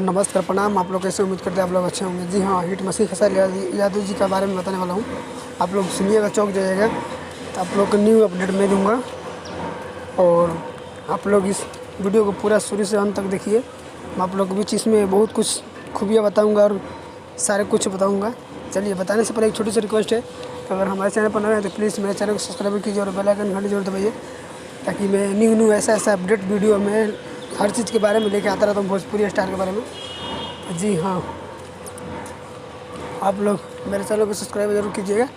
नमस्कार, प्रणाम। आप लोग कैसे? उम्मीद करते हैं आप लोग अच्छे होंगे। जी हाँ, हिट मसीह खेसारी यादव जी के बारे में बताने वाला हूँ। आप लोग सुनिएगा, चौंक जाइएगा। तो आप लोग को न्यू अपडेट मैं दूंगा और आप लोग इस वीडियो को पूरा शुरू से अंत तक देखिए। मैं आप लोग के बीच इसमें बहुत कुछ खूबियाँ बताऊँगा और सारे कुछ बताऊँगा। चलिए, बताने से पहले एक छोटी सी रिक्वेस्ट है कि अगर हमारे चैनल पर नए हैं तो प्लीज़ मेरे चैनल को सब्सक्राइब कीजिए और बेल आइकन घंटी जरूर दबाइए, ताकि मैं न्यू ऐसा अपडेट वीडियो में हर चीज़ के बारे में लेके आता रहता हूँ, भोजपुरी स्टार के बारे में। जी हाँ, आप लोग मेरे चैनल को सब्सक्राइब जरूर कीजिएगा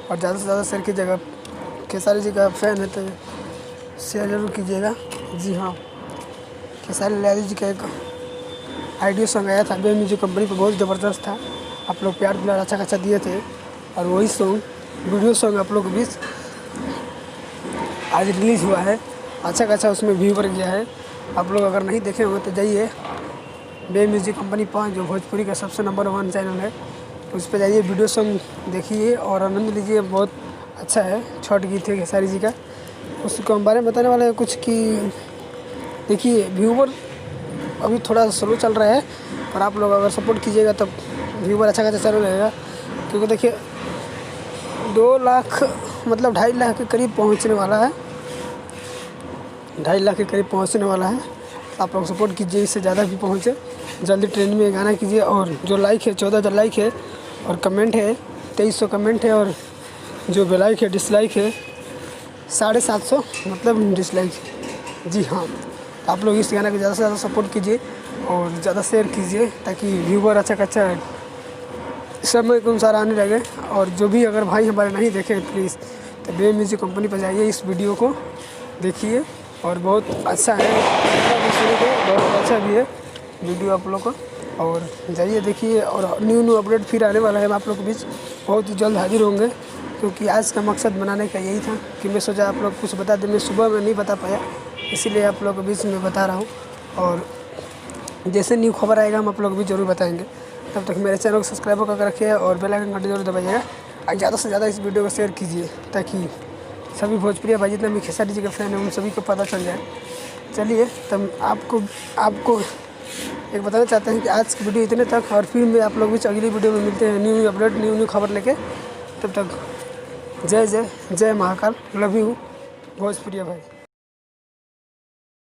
और ज़्यादा से ज़्यादा शेयर कीजिएगा। खेसारी जी का फ़ैन है तो शेयर जरूर कीजिएगा। जी हाँ, खेसारी यादव जी का एक आइडियो सॉन्ग आया था बे म्यूजिक कंपनी पर, बहुत ज़बरदस्त था। आप लोग प्यार दुलार अच्छा खासा दिए थे और वही सॉन्ग वीडियो सॉन्ग आप लोग के बीच आज रिलीज़ हुआ है। अच्छा खासा उसमें व्यू बढ़ गया है। आप लोग अगर नहीं देखे होंगे तो जाइए बे म्यूजिक कंपनी 5, जो भोजपुरी का सबसे नंबर 1 चैनल है, उस पर जाइए, वीडियो सॉन्ग देखिए और आनंद लीजिए। बहुत अच्छा है। छठ गीत है खेसारी जी का, उसको हम बारे में बताने वाले हैं कुछ कि देखिए, व्यूवर अभी थोड़ा स्लो चल रहा है, पर आप लोग अगर सपोर्ट कीजिएगा तब व्यूवर अच्छा खासा चालू रहेगा। क्योंकि देखिए 2 लाख मतलब 2.5 लाख के करीब पहुंचने वाला है, 2.5 लाख के करीब पहुंचने वाला है। आप लोग सपोर्ट कीजिए, इससे ज़्यादा भी पहुंचे। जल्दी ट्रेंड में गाना कीजिए और जो लाइक है 14,000 लाइक है और कमेंट है 2300 कमेंट है और जो बेलाइक है डिसलाइक है 750 मतलब डिसलाइक है। जी हाँ, आप लोग इस गाना को ज़्यादा से ज़्यादा सपोर्ट कीजिए और ज़्यादा शेयर कीजिए, ताकि व्यूवर अच्छा समय के अनुसार आने लगे। और जो भी अगर भाई हमारे नहीं देखे प्लीज़ तो बे म्यूजिक कंपनी पर जाइए, इस वीडियो को देखिए और बहुत अच्छा है, बहुत अच्छा भी है वीडियो आप लोग को। और जाइए देखिए और न्यू अपडेट फिर आने वाला है आप लोग के बीच, बहुत ही जल्द हाजिर होंगे। क्योंकि आज का मकसद बनाने का यही था कि मैं सोचा आप लोग कुछ बता दें। मैं सुबह में नहीं बता पाया, इसीलिए आप लोग के बीच में बता रहा हूँ। और जैसे न्यू खबर आएगा हम आप लोग भी ज़रूर बताएंगे। तब तक मेरे चैनल को सब्सक्राइब करके रखिए और बेल आइकन घंटी जरूर दबाइएगा और ज़्यादा से ज़्यादा इस वीडियो को शेयर कीजिए, ताकि सभी भोजपुरी भाई जितने भी खेसारी जी के फ़ैन हैं उन सभी को पता चल जाए। चलिए, तब आपको एक बताना चाहते हैं कि आज की वीडियो इतने तक, और फिर मैं आप लोग भी अगली वीडियो में मिलते हैं न्यू अपडेट न्यू खबर लेके। तब तक जय महाकाल, लव यू भोजपुरी भाई।